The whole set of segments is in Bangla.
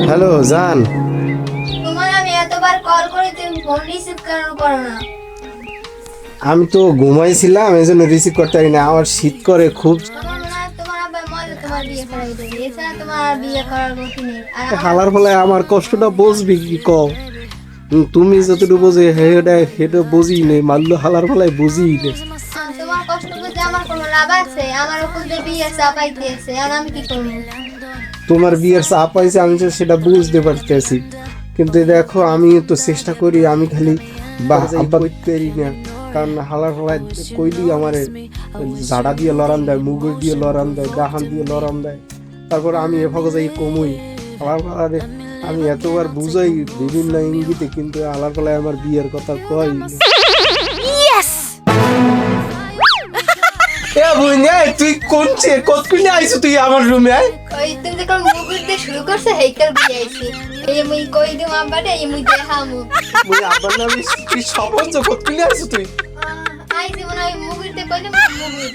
হ্যালো জান, তোমার আমি এতবার কল করে তুমি ফোন রিসিভ কেন করো না? আমি তো ঘুমাইছিলাম এই জন্য রিসিভ করতে পারি না। আমার শীত করে খুব। আমার মনে হয় তোমার আব্বা মলে তোমার বিয়ে করাই দেবে, এছাড়া তোমার আর বিয়ে করার গতি নেই। আর হালার ফলে আমার কষ্টটা বুঝবি কি কও? তুমি যতটুকু বোঝে সেটা বুঝি নেই, মারলো হালার ফলায় বুঝি নেই। তোমার কষ্ট বুঝে আমার কোনো লাভ আছে? আমার উপর দিয়ে বিয়ে চাপাইতে আছে, আর আমি কি করবো? তোমার বিয়ের চাপ পাইছে, আমি তো সেটা বুঝতে পারতেছি, কিন্তু দেখো আমি তো চেষ্টা করি, আমি খালি আব্বা করি না, কারণ হালার ফলায় কইলি আমার ঝাড়া দিয়ে লড়ান দেয়, মুগুর দিয়ে লড়ান দেয়, ডাহান দিয়ে লড়ান দেয়। তারপর আমি এভাবে যাই কমই হালার ফলায়। আমি এতবার বুঝাই বিভিন্ন ইঙ্গিতে, কিন্তু হালার ফলায় আমার বিয়ের কথা কই। তুই কতক্ষণে আইছো তুই আমার রুমে? ওই তুমি যখন মুভির দিয়ে শুরু করছে হেইকাল বিয়ে আইছি, এই মুই কই দিম আব্বারে, এই মুই দেখামু। মুই আব্বার নামে তুই সবন কতক্ষণে আইছো তুই? আইছি মনে হয় মুভির দিয়ে কইলে মুভি।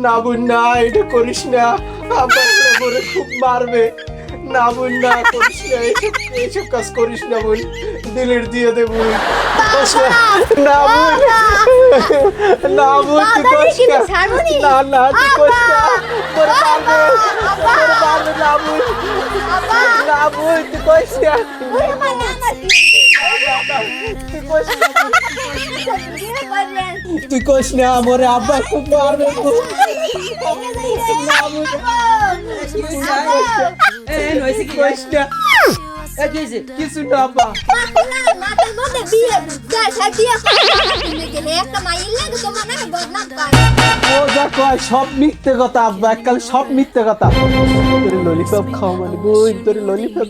না বোন না, এটা করিস না, আব্বা বলে খুব মারবে। না বোন না, করিস না, এইসব কাজ করিস না বোন, ডিলিট দিয়ে দে বোন। না বোন, না বোন তুই করিস না, না না তুই করিস না, তোর মারবে, তোর মারবে। না বোন, না বোন তুই করিস না, তুই করিস না, আমার আব্বা খুব মারবে। কিছু না আব্বা, ও যা কয় সব মিথ্যে কথা আব্বা, এককাল সব মিথ্যে কথা। তোর ললিপপ খাও মানে বই, তোর ললিপপ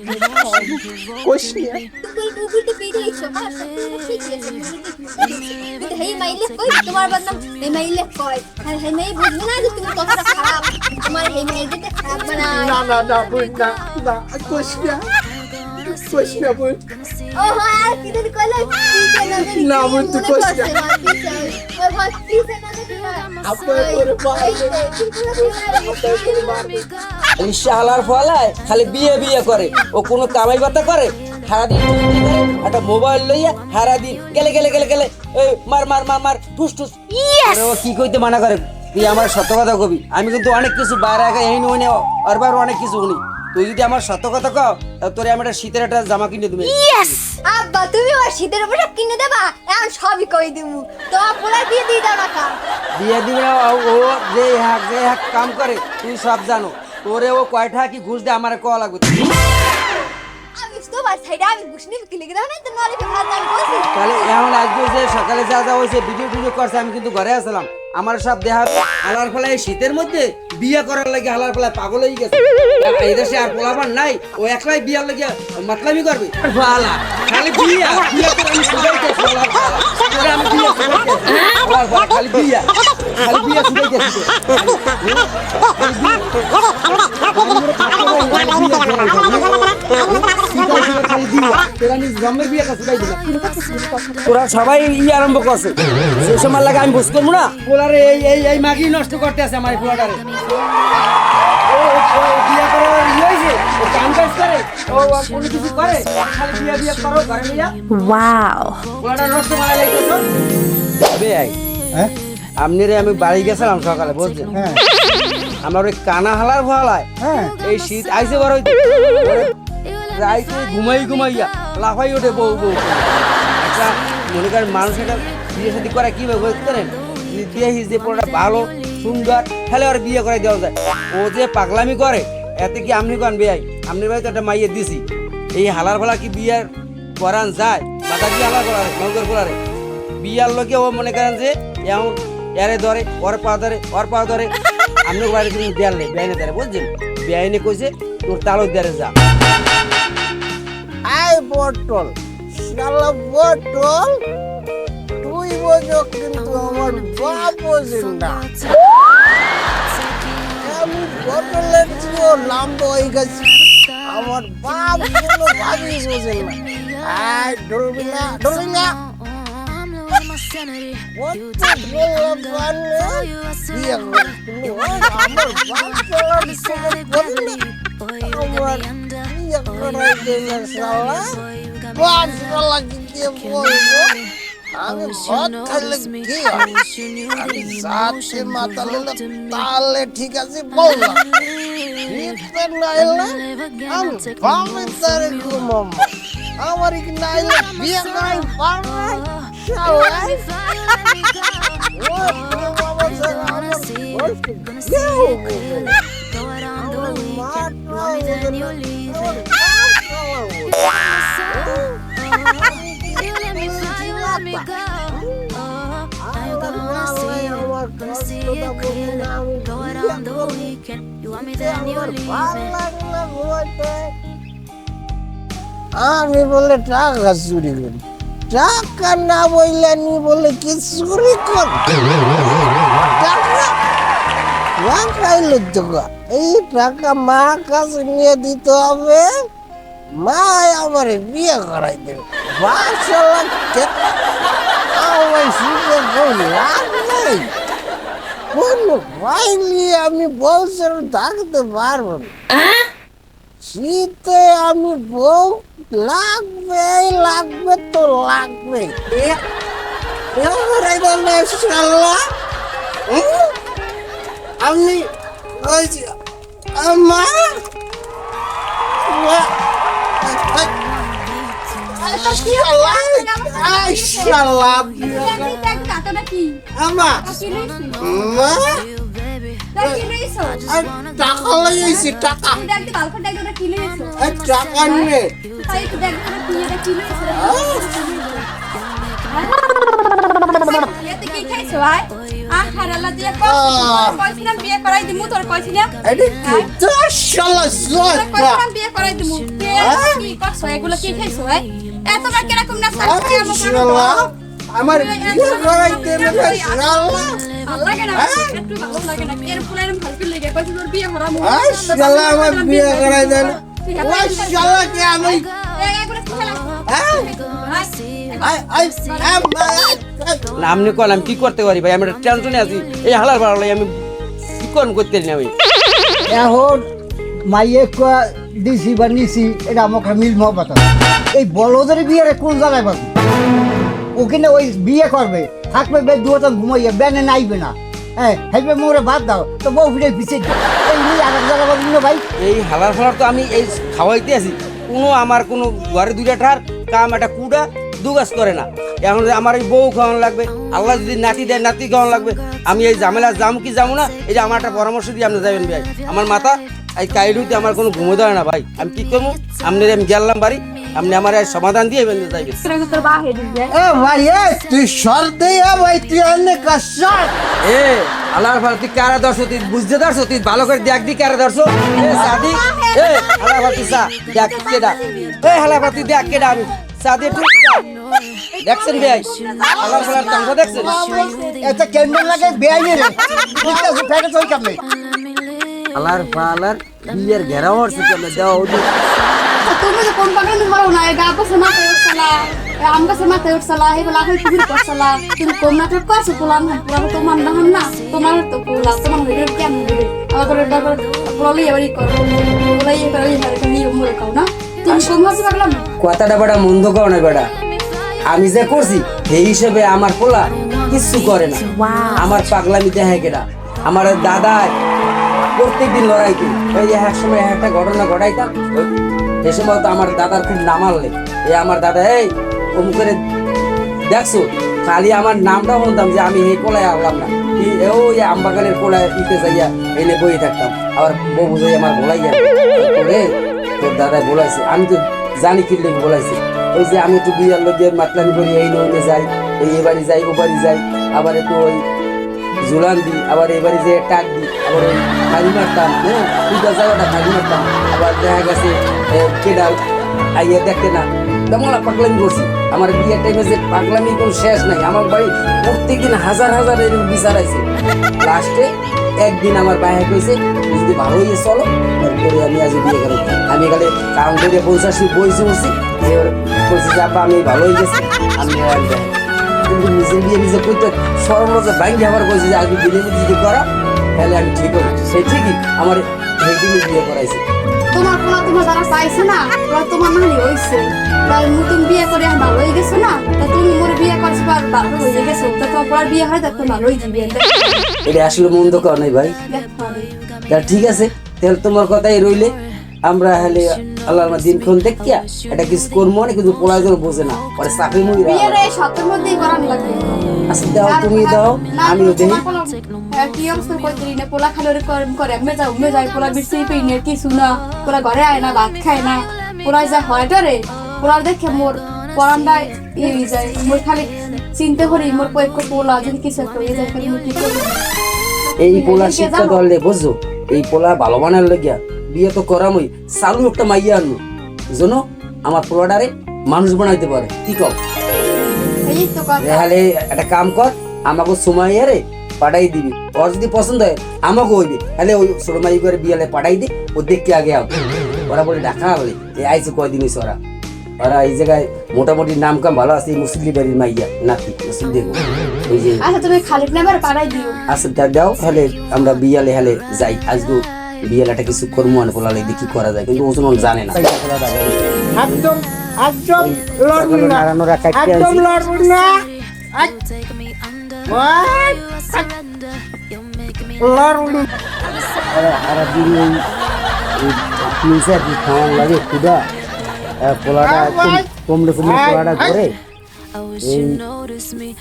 কইস না। তোমার বদনাম এই মাইলে কয়, আর এই মাই বুঝবে না যে তুমি কতটা খারাপ, তোমার এই মাই দিতে খারাপ বানায়। না না না বই না, না কইস না, কইস না বই। ও হ্যাঁ, আর কি দিন কইলে না বোন তুই কইস না, আব্বা তোরে মারবে। শালার ফলায় খালি বিয়ে বিয়ে করে, ও কোনো কামাই বাতা করে? সারাদিন একটা মোবাইল লইয়া সারাদিন গেলে গেলে গেলে গেলে মার মার মার মার ঠুস ঠুস। ও কি কইতে মানা করে? তুই আমার সত্য কথা কবি, আমি কিন্তু অনেক কিছু বাইরে আগে এই নই অরবার অনেক কিছু শুনি। তুই যদি আমার সত্য কথা কও, তোরে আমি একটা শীতের একটা জামা কিনে দেবো। আব্বা তুমি ওর শীতের পোশাক কিনে দেবা? এখন সবই কই দিমু, তোমার পোলা দিয়ে দিই দাও না কা বিয়ে দিবে না, ও যে হাক কাম করে তুই সব জানো। তোরে ও কয়টা কি ঘুষ দে আমার কল লাগবে। আমি তো বাস সাইডে আমি বুঝনি কি লিখে দাও না, তো নলে ভাত আমি বলছি। তাহলে এমন আজকে যে সকালে যা যা হয়েছে ভিডিও করছে, আমি কিন্তু ঘরে আসলাম, আমার সব দেহা হালার ফলায় শীতের মধ্যে বিয়ে করার লাগে হালার ফলায় পাগল হয়ে গেছে। এই দেশে আর পোলাবার নাই, ও একলাই বিয়ার লাগে মাতলামি করবে। ফালা খালি বিয়া বিয়া করে আমি শুধাইতেছি হালার ফালা, তোরে আমি বিয়া শুধাইতেছি হালার ফালা, খালি বিয়া শুধাইতেছি। তোরা সবাই আরম্ভ করছে, সেই সময় লাগে আমি বুঝ করবো না। পোলারে এই এই এই মাগি নষ্ট করতে আছে আমার পোলাটারে। বিয়ে করার হয়েছে, ও কাম কাজ করে, ও কোনো কিছু করে, খালি বিয়ে বিয়ে করো ঘরে নিয়ে। ওয়াও, পোলাটা নষ্ট করা লাগতেছ। আপনি রে আমি বাড়ি গেছিলাম সকালে, বুঝছেন? আমার ওই কানা হালার ফলায় এই শীত আইসে বড় হইতে রাইতে ঘুমাইয়া লাফাই ওঠে বউ বউ। একটা মনে করেন মানুষ একটা বিয়ে শাদী করা কিভাবে বুঝতেন? দেখি যে পোলাটা ভালো সুন্দর, তাহলে আর বিয়ে করে দেওয়া যায়। ও যে পাগলামি করে, এতে কি আপনি কন বেয়াই? আপনি ভাই তো একটা মাইয়ে দিছি, এই হালার ফলা কি বিয়ে করান যায়? মাথা দিয়ে হালার করারে নগর করারে বিয়ার লোকে ও মনে করেন যে এমন এরে ধরে, ওর পা ধরে, ওর পা ধরে। আপনি বাড়ি কিন্তু দেয়াল নেই, বেআইনে ধরে, বুঝছেন? বেআইনে কইছে তোর তালুক দেয়ারে যা। আই বটল, শালা বটল, তুই বোঝো কিন্তু আমার বাপ বোঝেন না। আমি বটলের চেয়েও লম্বা হয়ে গেছি, আমার বাপ কোনো ভাবি বোঝেন না। আই ডলবি না, ডলবি না। বিয়ে করে বাপ চালার সঙ্গে বললে আমার বিয়ে করাই দেবে শালা। বাপ চালাকে দিয়ে বলবো আমি ভাত খাইলে কি হয়? আমি সাথে মাথা লেলে তাহলে ঠিক আছে বললাম, শীতে নাইলে আমি ভাবে তারে ঘুমাবো। আমার কি নাইলে বিয়ে করাই পারবো না, শালা। ও বাবা সারা আমার বয়স কেউ বুঝে না। আমার মাটা বুঝে না, আমার বাপ চালাবো। আমি বলে টাকা চুরি করি, টাকা না বললে নি বলে কি চুরি কর, টাকা এলো তো এই টাকা মা কাছে নিয়ে দিতে হবে, মা আমার বিয়ে করাই দেবে। বাসলা আমার শীতে কোন লাভ নেই, কোন ভয় নিয়ে আমি বউসের থাকতে পারবো না। শীতে আমি বউ লাগবে লাগবে তো লাগবে। আমি আমার টাকা লাগাইছি, টাকা টাকা নিয়ে আমার বিয়ে করাইতে আমার বিয়ে করাই দেন আমি না আপনি কল আমি কি করতে পারি ভাই, আমি একটা টেনশনে আছি। এই হালার বাড়ালে আমি কি করতে পারি না আমি। এখন মাইয়ে দিছি বা নিছি এটা আমাকে মিল মহব্বত। এই বলদের বিয়ের কোন জায়গায় পাবি? ওখানে ওই বিয়ে করবে, থাকবে বে দুজন ঘুমাইয়া, ব্যানে নাইবে না। হ্যাঁ হেবে মোরে বাদ দাও তো বউ ফিরে পিছিয়ে দাও, এই নিয়ে আর এক জায়গা পাবি না ভাই। এই হালার ফালার তো আমি এই খাওয়াইতে আছি, কোনো আমার কোনো ঘরে দুইটা ঠার কাম একটা কুড়া দু গাছ করে না। এখন আমার এই বউ খাওয়ানো লাগবে, আল্লাহ যদি নাতি দেয় নাতি খাওয়ানো লাগবে। আমি এই ঝামেলা যাম কি যাবো না, এই যে আমার একটা পরামর্শ দিয়ে আপনি যাবেন ভাই। আমার মাথা এই কাইডুতে আমার কোনো ঘুমো দেয় না ভাই, আমি কি করবো? আপনি আমি গেলাম বাড়ি, আপনি আমার সমাধান দিয়ে যাইবেন। ভাই তুই সর দে ভাই, তুই অনেক কষ্ট। এ আল্লাহর ফালা তুই কারা দর্শো, তুই বুঝতে দর্শো, তুই ভালো করে দেখ দি কারা দর্শো। এ সাদি এ আল্লাহর ফালা তুই সা দেখ কেডা, এ আল্লাহর ফালা তুই দেখ কেডা। আমি সাদি একটু দেখছেন ভাই আল্লাহর ফালার তামসা দেখছেন? এটা কেমন লাগে বেআইনে রে, বুঝতে ফেটে চল কেমনে। আল্লাহর ফালার বিয়ের ঘেরাও হচ্ছে কেমনে দেওয়া হলো। তুমি যে কোন পাগল মারো না, এই গাছ গাছে মাথায় উঠছালা, আম গাছে মাথায় উঠছালা, এই লাফাই পুকুর করছালা, তুমি কম নাটক করছো, পোলাম পোলা তোমার না হন না, তোমার তো পোলা তোমার হইলে কেমন হবে? আবার দরবার পোলাই এবারই করো, পোলাই এবারই হারে নিয়ম মরে খাও না, তুমি কম হাসি পাগলাম। কথাটা বেটা মন্দ করো না বেটা, আমি যে করছি এই হিসেবে আমার পোলা কিচ্ছু করে না। আমার পাগলামি দেখে কেটা, আমার দাদায় প্রত্যেকদিন লড়াইতো। ওই যে এক সময় একটা ঘটনা ঘটাইতাম, সে সময় তো আমার দাদার খুব নামাললে। এই আমার দাদা এই কম করে দেখছো, খালি আমার নামটা বলতাম যে আমি এই কোলায় আনলাম না, ওই আমবাগানের কোলায় দিতে যাইয়া এনে বই থাকতাম। আবার বউ বুঝাই আমার বলাইয়া তোরে তোর দাদায় বলাইছে, আমি তো জানি কি লেগে বলাইছে। ওই যে আমি একটু বিয়ার লোক মাতলামি করি, এই নইনে যাই, এই বাড়ি যাই ও বাড়ি যাই, আবার একটু ওই জুলান দিই, আবার এবারে যে টাক দিই, আবার ওই খালি মারতাম। হ্যাঁ দুটা জায়গাটা খালি মারতাম। আবার দেখা গেছে কেডা আইয়া দেখতে না, তেমন পাগলামি করছি। আমার বিয়ের টাইমে যে পাগলামি কোনো শেষ নাই। আমার বাড়ি প্রত্যেকদিন হাজার হাজার এরকম বিচার আছে। লাস্টে একদিন আমার বাইরে কইছে যদি ভালো হয়ে চলো তারপরে আমি আজ বিয়ে করি। আমি এখানে কারণ করে বইছি বলছি বলছি যে আব্বা আমি ভালো হয়ে গেছি, আমি কিন্তু নিজের বিয়ে নিজে করতে সরল যে বাইরে আবার বলছি যে আগে বিয়ে যদি করা তাহলে আমি ঠিক হবো। সে ঠিকই আমার এই দিনই বিয়ে করাইছে। তোমার পোলা তোমার যারা পাইছে না ওরা তোমার নানি হইছে, তাই নতুন বিয়ে করে এখন ভালো হয়ে গেছো না, তা তুমি মোর বিয়ে করছো আর ভালো হয়ে গেছো, তা তোমার পোলার বিয়ে হয় তা তুমি ভালোই দিবে। এটা আসলে মন্দ কর নাই ভাই। তা ঠিক আছে, তাহলে তোমার কথাই রইলে আমরা হলে আল্লাহর দিনক্ষণ দেখিয়া এটা কিছু করবো না, কিন্তু পোলার জন্য বোঝে না পরে চাকরি মুড়ি বিয়ের এই সপ্তাহের মধ্যেই করানো লাগবে। আচ্ছা দাও, তুমি দাও, আমিও দেখি। কি অবস্থা করতে না, পোলা খালি ওরে করে মেজাই পোলা বিরসি পেই না কিছু না, পোলা ঘরে আয় না, ভাত খায় না, পোলা যা হয় রে পোলা দেখে মোর পরান্ডায় ইয়ে যায়, মোর খালি চিন্তা করি মোর পোলা যদি কিছু একটা হয়ে যায় খালি মোর কি করবো। এই পোলা শিক্ষা দলে বুঝছো, এই পোলা ভালো বানার লাগিয়া বিয়ে তো করামই, চালু একটা মাইয়া আনু যেন আমার পোলাটারে মানুষ বানাইতে পারে। কি কও? এই তো কথা। তাহলে একটা কাম কর, আমাকে সময় রে পাঠাই দিবি, ওর যদি পছন্দ হয় আমাকে হইবে, তাহলে ওই ছোট মাই করে বিয়ালে পাঠাই দে, ও দেখতে আগে আও। ওরা বলে ঢাকা বলে এই আইছে কয়দিন হয়েছে, ওরা এই জায়গায় মোটামুটি নাম কাম ভালো আছে, মুসলিম বাড়ির মাইয়া নাতি মুসলিম দেখবো ওই যে। আচ্ছা তুমি খালিদ নাম্বার পাঠাই দিও। আচ্ছা দাও, তাহলে আমরা বিয়ালে হেলে যাই। আজকে বিয়ালাটা কিছু করবো মানে পোলালে দেখি করা যায়, কিন্তু ওজন জানে না। একদম একদম লড়বি না, একদম লড়বি না, লড়বি না। আর দিন খাওয়ান লাগে খুদা, পোলাটা কমলে পোলাটা করে এই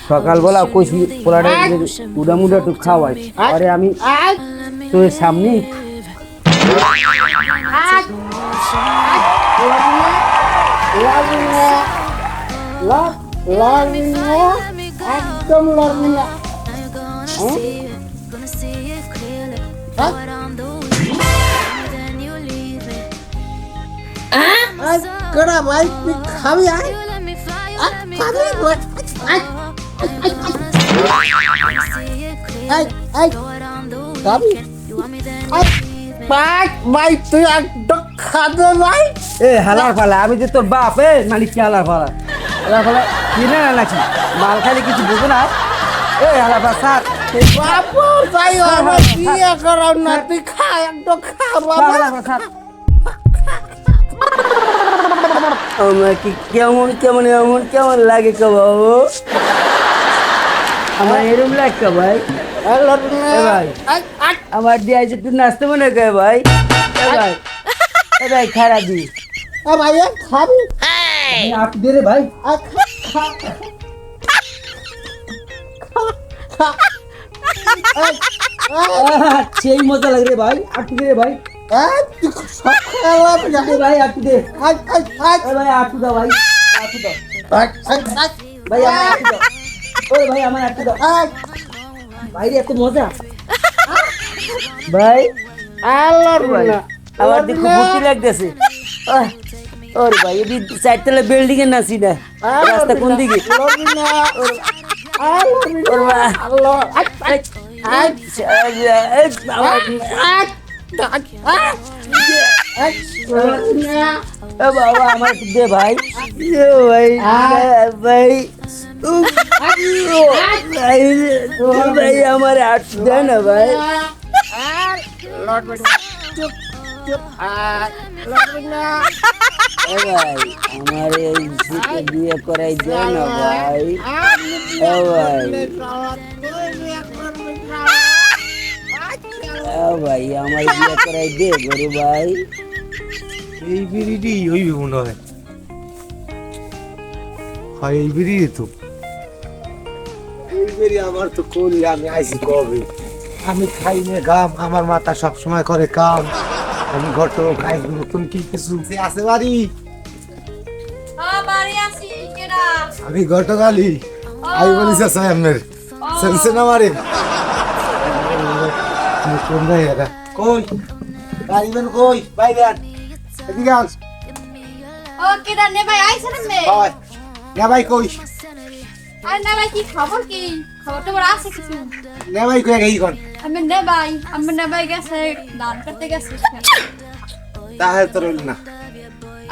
সকালবেলা কইছি পোলাটা উডা মুডা একটু খাওয়াই, আরে আমি তোর সামনে একদম লড়বি না। করা ভাই তুই খাবি আয় খাবি খাবি ভাই তুই একদম খাবে ভাই। এ হালার ফালা, আমি যে তোর বাপ এ মালিক কি হালার ফালা, হালার ফালা কিনে না নাকি মাল খাইলে কিছু বুঝো না। এ হালার ফালা স্যার বাবু তাই আমার বিয়ে করাও না, তুই খা একদম খা বাবা। আমার কি কেমন কেমন এমন কেমন লাগে কে বাবু, আমার এরম লাগে ভাই। ভাই আমার দিয়ে আছে তুই নাচতে মনে কে ভাই, ভাই ভাই খারাপ দি ভাই খাবি আপনি দে রে ভাই। সেই মজা লাগে রে ভাই, আটু দে রে ভাই, ভাই আটু দে ভাই, আটু দাও ভাই, আটু দাও ভাই, আমার আটু দাও, ওই ভাই আমার আটু দাও ভাই, এত মজা ভাই। আমার দেখো ভর্তি লাগতেছে। ওরে ভাই এদি চারতলা বিল্ডিং এর নাচি না, রাস্তা কোন দিকে? বাবা আমার দে ভাই, ভাই ভাই ভাই আমার আট দেয় না ভাই। ভাই আমার এই বিয়ে করাই দেয় না ভাই, ভাই ভাই আমার বিয়ে করাই দে গরু ভাই। এই বিড়িটি হইবে মনে হয়, এই বিড়ি তো এই বিড়ি আমার তো করি, আমি আইসি কবে, আমি খাই না গাম, আমার মাথা সব সময় করে কাম, আমি ঘট খাই নতুন কি কিছু আছে বাড়ি, আমি গতকালই আই বলিস সাহেবের সেন্সে না মারে কোন নাই এটা কই গাড়িবেন কই বাইরে আন এদিকে আস। ও কেডা নে ভাই আইছেন মে? হয় না ভাই কই আরে না ভাই কি খবর কি? খবর তো আছে কিছু। না ভাই কই গই কোন আমি নে ভাই গেছে দান করতে গেছে। তাহলে তো রইল না,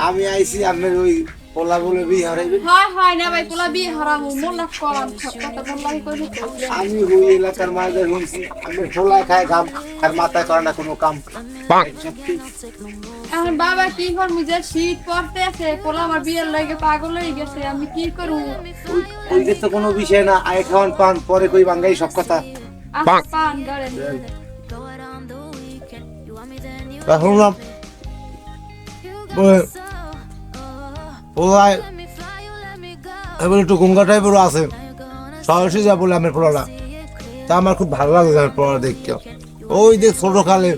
আমি আইছি আপনার ওই পোলা বলে বিয়ে হারাইবে হয় হয় না ভাই পোলা বিয়ে হারামু মোল্লা করাম সব কথা মোল্লাই কইলে তো আমি ওই এলাকার মাঝে শুনছি আমি পোলা খায় গাম আর মাথায় করে না কোনো কাম এখন বাবা কি করবো যে শীত পড়তে আছে পোলা আমার বিয়ের লাগে পাগল হয়ে গেছে আমি কি করবো ওই যে তো কোনো বিষয় না আয় খাওয়ান পান পরে কই বাঙ্গাই সব কথা পান ধরেন শুনলাম পোলায় এবার একটু গঙ্গা টাইপেরও আছে সরাসরি যা বলে আমার পোলাটা তা আমার খুব ভালো লাগে আমার পোলাটা দেখতে ওই যে ছোট কালে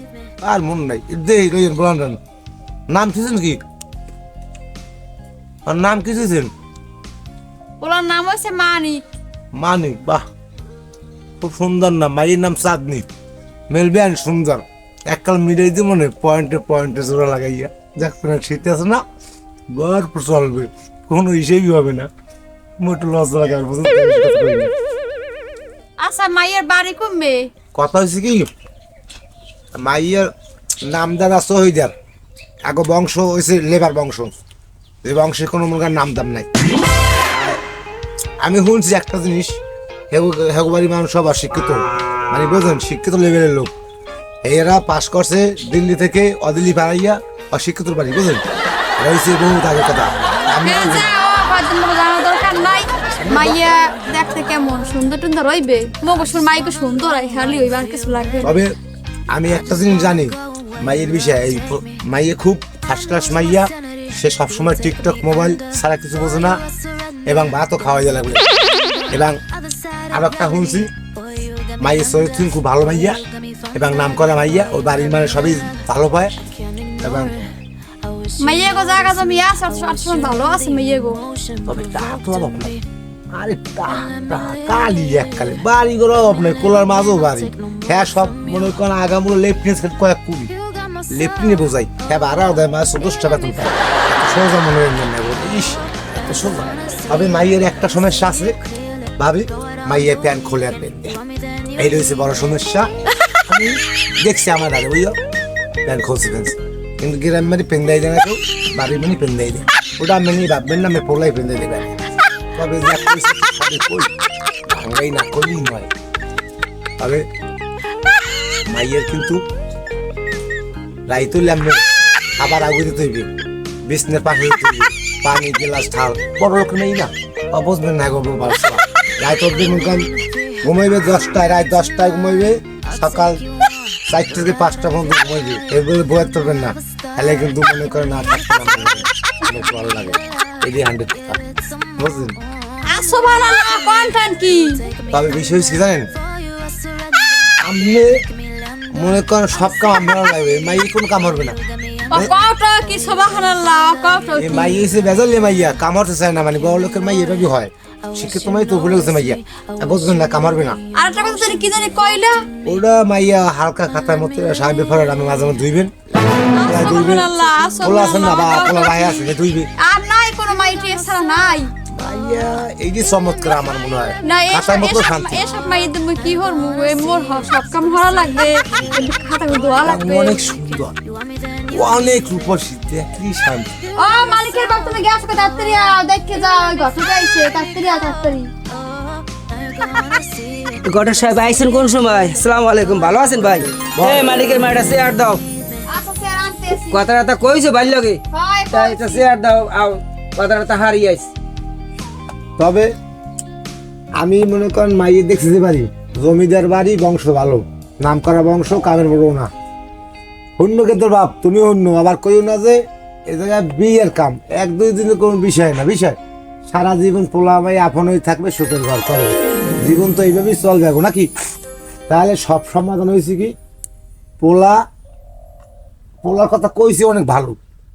আর মন নাই দেই রইন বলান নাম কিছেন কি আর নাম কি দিয়েছেন পোলার নাম হচ্ছে মানিক মানিক বাহ খুব সুন্দর নাম মায়ের নাম চাঁদনি মেলবেন সুন্দর এককাল মিলাই দিয়ে মনে পয়েন্টে পয়েন্টে জোড়া লাগাইয়া দেখ শীত আছে না গল্প চলবে কোনো হিসেবই হবে না মোটু লস লাগে আর বুঝতে আচ্ছা মায়ের বাড়ি কমবে কথা হয়েছে কি মাইয়ের নাম দাদা শহীদার আগে বংশ হয়েছে লেবার বংশ এই বংশের কোনো মনে নাম দাম নাই আমি শুনছি একটা জিনিস হেগুবাড়ি মানুষ সব অশিক্ষিত মানে বোঝেন শিক্ষিত লেভেলের লোক এরা পাস করছে দিল্লি থেকে অদিল্লি পাড়াইয়া অশিক্ষিত বাড়ি বুঝলেন রয়েছে বহুত আগে কথা আমি জানার দরকার নাই মাইয়া দেখতে কেমন সুন্দর টুন্দর রইবে মগসুর মাইকে সুন্দর হয় খালি ওই আর কিছু লাগবে না। তবে আমি একটা জিনিস জানি মাইয়ের বিষয়ে এই মাইয়ে খুব ফার্স্ট ক্লাস মাইয়া সে সবসময় টিকটক মোবাইল ছাড়া কিছু বোঝে না এবং ভাতও খাওয়াই দেওয়া লাগবে এবং আর একটা শুনছি মাইয়ের চরিত্র খুব ভালো মাইয়া এবং নাম করা মাইয়া ওই বাড়ির মানে সবই ভালো পায় এবং মাইয়া গো জায়গা জমি আছে সবসময় ভালো আছে মাইয়া গো তবে তা তো অভাব নাই আরে কালি এককালে বাড়ি করে অভাব নাই কোলার মাঝও বাড়ি হ্যাঁ সব মনে করেন আগামুলো লেফটিনেন্স কয়েক কুড়ি লেফটিনে বোঝাই হ্যাঁ বাড়াও দেয় মা 14টা বেতন পায় সোজা মনে হয় না ইস এত সোজা তবে মাইয়ের একটা সমস্যা আছে ভাবি মাইয়ের প্যান্ট খোলে আর প্যান্ট দেয় এই রয়েছে বড় সমস্যা আমি দেখছি আমার আগে বুঝলো প্যান্ট খুলছি ফেলছি কিন্তু গ্রাম মানে পেন্দাই দেয় না কেউ বাড়ির মানে পেন্দাই দেয় ওটা আমি ভাববেন না আমি পোলাই পেন্দাই দেবে তবে যা কইছে সবই কই ভাঙ্গাই না করলেই নয় তবে মাইয়ের কিন্তু রাইত ল্যাম্বে খাবার আগুয়ে দিতে হইবে বিছনের পাশে দিতে হইবে পানি গ্লাস ঢাল বড় লোক নেই না বুঝবেন না গো বাবা রাইত অব্দি মনে ঘুমাইবে 10টায় রাত 10টায় ঘুমাইবে সকাল 4টা থেকে 5টা পর্যন্ত ঘুমাইবে এরপরে বয়ার করবেন না তাহলে কিন্তু মনে করে না থাকতে ভালো লাগে এই 100 টাকা বুঝলেন সুবহানাল্লাহ কন্টেন্ট কি তবে বিষয় কি জানেন আপনি মনে করেন সব কাম আপনার লাগবে মাই কোন কাম হবে না কওটা কি সুবহানাল্লাহ কওটা এই মাই এসে বেজালে মাইয়া কাম হতে চায় না মানে বড় লোকের মাই এভাবে হয় শিক্ষিত মাই তো ভুলে গেছে মাইয়া বুঝবেন না কাম হবে না আর একটা কথা জানি কি জানি কইলা ওটা মাইয়া হালকা খাতার মধ্যে সাহেব ফেরার আমি মাঝে মাঝে ধুইবেন সুবহানাল্লাহ ওলা আছে না বা ওলা ভাই আছে ধুইবে আর নাই কোনো মাইটি ছাড়া নাই মাইয়া এই যে চমৎকার আমার মনে হয় না খাতার মধ্যে শান্তি এসব মাইদের মুই কি হরমু এ মোর সব কাম হরা লাগবে খাতা দোয়া লাগবে অনেক সুন্দর অনেক রূপসী কি শান্তি ও মালিকের বাপ তুমি গ্যাস কে তাড়াতাড়ি দেখে যাও ওই ঘটে যাইছে তাড়াতাড়ি গডর সাহেব আইছেন কোন সময় আসসালামু আলাইকুম ভালো আছেন ভাই এই মালিকের মাইটা চেয়ার দাও আচ্ছা স্যার আনতেছি কথাটা কইছো ভাই লগে হয় তাই এটা চেয়ার দাও আও কথাটা হারিয়ে আইছে তবে আমি মনে করেন মাইয়ে দেখছি যে বাড়ি জমিদার বাড়ি বংশ ভালো নাম করা বংশ কামের বড় না অন্য কিন্তু বাপ তুমি অন্য আবার কইও না যে এ জায়গায় বিয়ের কাম 1-2 দিনের কোনো বিষয় না বিষয় সারা জীবন পোলা ভাই আপনই থাকবে সুখের ঘর করে জীবন তো এইভাবেই চলবে এখন নাকি তাহলে সব সমাধান হয়েছে কি পোলার কথা কইছি অনেক ভালো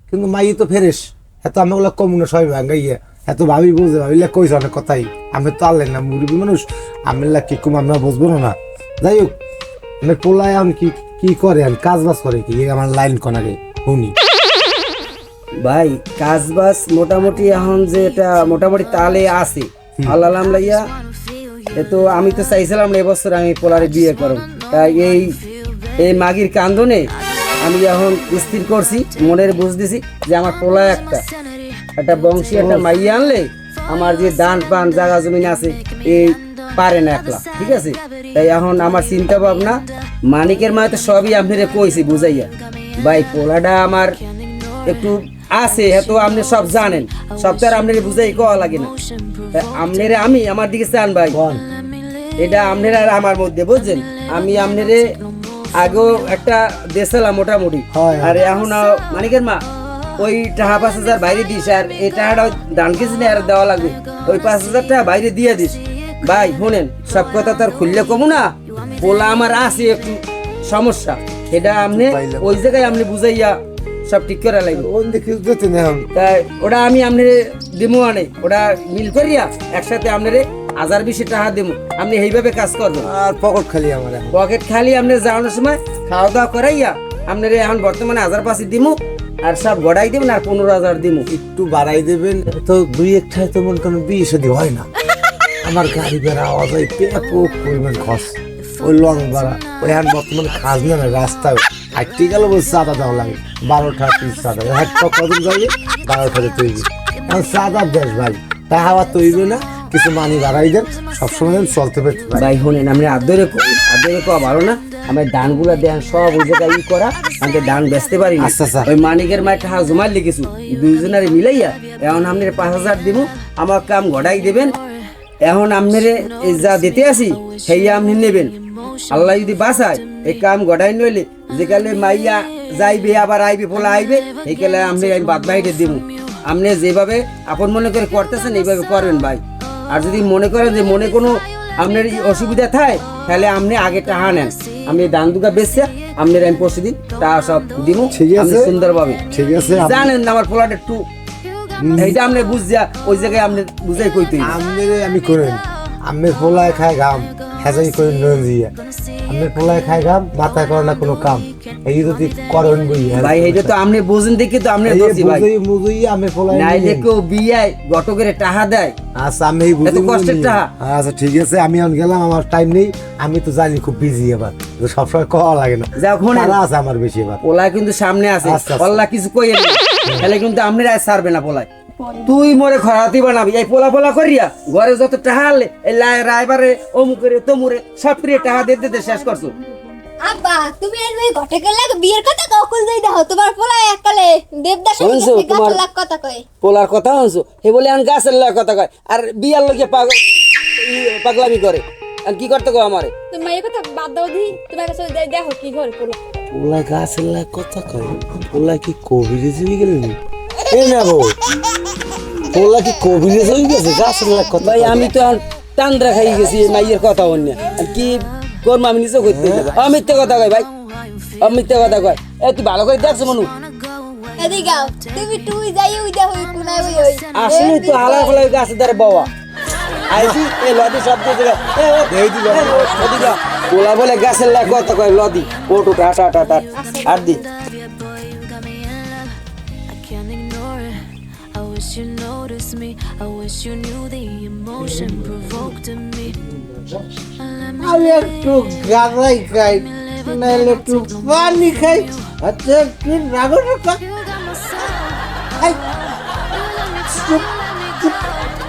কিন্তু মাই তো ফেরেস এত আমি ওগুলো কম না সবাই ভাঙ্গাইয়া এত ভাবি বুঝে ভাবিলে কইছে অনেক কথাই আমি তো আনলেন না মুরব্বী মানুষ আমি কি কম আমরা বুঝবো না যাই হোক আমি পোলায় আমি কি করে আমি কাজ বাজ করে কি আমার লাইন কোনারে শুনি ভাই কাজ বাস মোটামুটি এখন যে এটা মোটামুটি তালে আছে আল্লাহ লাইয়া তো আমি তো চাইছিলাম এবছর আমি পোলারে বিয়ে করব তাই এই মাগির কান্দনে আমি এখন স্থির করছি মনের বুঝ দিছি যে আমার পোলা একটা একটা বংশী একটা মাইয়া আনলে আমার যে দান পান জায়গা জমিন আছে এই পারে না একলা, ঠিক আছে? তাই এখন আমার চিন্তা ভাবনা মানিকের মা তো সবই আপনারে কইছি বুঝাইয়া, ভাই পোলাটা আমার একটু আছে এত আপনি সব জানেন, সব তো আর আপনারে বুঝাই কওয়া লাগে না। আপনারে আমি আমার দিকে চান ভাই, এটা আপনারা আর আমার মধ্যে বুঝছেন। আমি আপনারে আগেও একটা দেশালাম মোটামুটি, আর এখন মানিকের মা ওই টাকা 5,000 বাইরে দিস, আর এই টাকাটা দান কিছু নেই আর দেওয়া লাগবে, ওই 5,000 টাকা বাইরে দিয়ে দিস। ভাই শোনেন, সব কথা তো আর খুললে কমু না, পোলা আমার আছে একটু সমস্যা, এটা আপনি ওই জায়গায় আপনি বুঝাইয়া সব ঠিক করে লাগবে। তাই ওটা আমি আপনার দিমু আনে, ওটা মিল করিয়া একসাথে আপনারে 1,020 টাকা দেবো, আপনি এইভাবে কাজ করবেন। আর পকেট খালি আমার এখন। পকেট খালি আপনি যাওয়ানোর সময় খাওয়া দাওয়া করাইয়া আপনার এখন বর্তমানে 1,500 দিমু, আর সব গড়াই দেবেন, আর 15,000 দিমু। একটু বাড়াই দেবেন, তো 2-1টায় তো মনে করেন 20 হয় না। আমার গাড়ি বেড়া আওয়াজ হয়, ব্যাপক পরিমাণ খরচ, ওই লং ভাড়া, ওই এখন বর্তমানে খাজনা না রাস্তায় হাঁটতে গেলে বলছে চাঁদা দেওয়া লাগে 12টা পিস চাঁদা, হাঁটটা কদম যাবে 12টাতে তৈরি, এখন চাঁদার দেশ ভাই, তা হাওয়া তৈরি না, কিছু মানি বাড়াই দেন, সবসময় যেন চলতে পারতে পারি। ভাই শোনেন, আপনি আদরে কওয়া ভালো না, আমার ধানগুলা দেন সব ওই জায়গায় করা, আমাকে ধান বেচতে পারি না। আচ্ছা, আচ্ছা। ওই মানিকের মায়ের টাকা জমা লিখেছু, দুইজনের মিলাইয়া এখন আপনার 5,000 দিব, আমার কাম গড়াই দেবেন। এখন আপনার যা দিতে আসি সেই আপনি নেবেন, আল্লাহ যদি বাঁচায় এই কাম গড়াই নইলে যেকালে মাইয়া যাইবে আবার আইবে পোলা আইবে, এই কালে আপনি আমি বাদ বাইরে দিব। আপনি যেভাবে আপন মনে করে করতেছেন এইভাবে করবেন ভাই। আর যদি মনে করেন যে মনে কোনো আপনার অসুবিধা থাকে, তাহলে আপনি আগে টাকা নেন, আমি দান দুটা বেচছে আপনার আমি পরশু দিন টাকা সব দিব, ঠিক আছে। সুন্দরভাবে ঠিক আছে, জানেন না আমার পোলাটা একটু এইটা আপনি বুঝিয়া ওই জায়গায় আপনি বুঝাই কইতে আমি করেন, আমের পোলায় খায় ঘাম, হেজাই করে নন দিয়া, আমের পোলায় খায় ঘাম, মাথায় করে না কোনো কাম, এই যদি করেন বই ভাই, এইটা তো আপনি বুঝেন দেখি তো আপনি দোষী ভাই। মুজুই আমের পোলায় নাইলে কেউ বিয়ায় গটকের টাকা দেয়, আচ্ছা আমি এই এত কষ্টের টাকা। আচ্ছা ঠিক আছে, আমি এখন গেলাম, আমার টাইম নেই, আমি তো জানি খুব বিজি এবার, সবসময় কওয়া লাগে না, যখন তারা আছে আমার বেশি এবার। পোলা কিন্তু সামনে আছে, আচ্ছা, আচ্ছা। আল্লাহ কিছু কইয়ে না, তাহলে কিন্তু আপনার আর ছাড়বে না পোলায়। তুই মোরে খরাতি বানাবি এই পোলা পোলা করিয়া, ঘরে যত টাকা আনলে এই রায়বারে অমুকেরে তমুরে সব ফিরে টাকা দিতে দিতে শেষ করছো। আব্বা তুমি আর ওই ঘটকের লাগে বিয়ের কথা কখন যাই দাও, তোমার পোলা এককালে দেবদাস শুনছো তোমার লাখ কথা কয়। পোলার কথা শুনছো, হে বলে আন গাছের লাগা কথা কয়, আর বিয়ার লোকে পাগলামি করে, আর কি করতে কো আমারে? তুমি এই কথা বাদ দাও দি, তোমার কাছে দেখো কি করে পোলা। ওলা গাছের লাগ কথা কয়, ওলা কি কবিরে জুই গেলেন? এ না বউ, ওলা কি কবিরে জুই গেছে গাছের লাগ কথা? ভাই আমি তো আর টান্দ্রা খাই গেছি এই মাইয়ের কথা অন্য, আর কি করবো আমি নিজে করতে যাবো। মিথ্যে কথা কয় ভাই, মিথ্যে কথা কয়। এ তুই ভালো করে দেখছো মনু, এদিকে আও, তুমি তুই যাই ওই দেখো কোনায় ওই ওই আসলে তো হালা ফলা গাছের দ্বারা বাবা আইছি এ লদি সব দিয়ে ওদিকে পোলা বলে গাছের লাগ কথা কয়, লদি ওটু টাটা টাটা আর দি। You noticed me. I wish you knew the emotion provoked in me. আমি একটু গাঁজাই খাই, নাহলে একটু পানি খাই, আচ্ছা একটু রাগো রাখা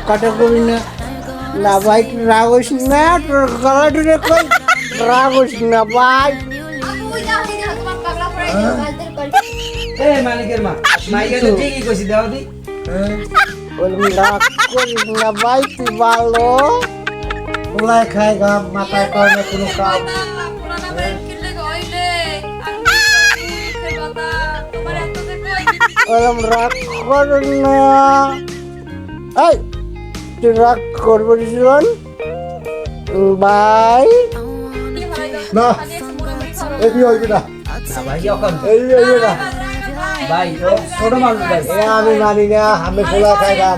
কাটা করি না। না ভাই তুই রাগ হইস না, তোর গলা ধরে কই রাগ হইস না ভাই। ওই যাও ওই দেখো তোমার পাগলা পড়ে গেল গালদের করে। এ মালিকের মা মাইকে তো ঠিকই কইছি, দাও দি। বলুন রাগ করিস না ভাই, তুই ভালো ওলাই খায় ঘাম, মাথায় করে না কোনো কাম। পুরানা ভাই কিলে কইলে আমি কথা তোমার এত যে কই ওরম রাগ করিস না। এই তুই রাগ করবি শোন ভাই। না এই হইবে না ভাই এখন এই হইবে না, ভাই ও ছোট মানুষ ভাই, এ আমি মানি না। আমি পোলা খাই ঘাম,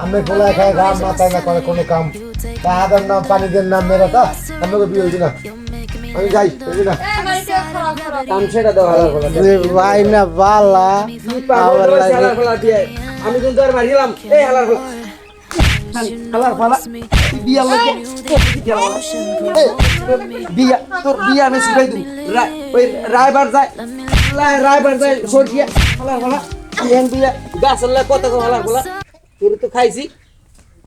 আমি পোলা খাই ঘাম, মাথায় না করে কোনো কাম। তাহাদের নাম পানিদের নাম মেরা তা আমাকে বিয়ে হইবে না, আমি যাই হইবে না। কাম সেটা দাও হালার ফলা যে ভাই না বালা পাগল হইছে হালার ফলা দিয়ে, আমি কিন্তু আর মারিলাম এই হালার ফলা হালার ফলা বিয়া লাগে বিয়া তোর বিয়া আমি শিখাই দিই ওই রায়বার যায় রাইবার যায় সরিয়া হালার বলা ইয়ান দিয়া গাছ আল্লাহ কত হালার বলা তোর তো খাইছি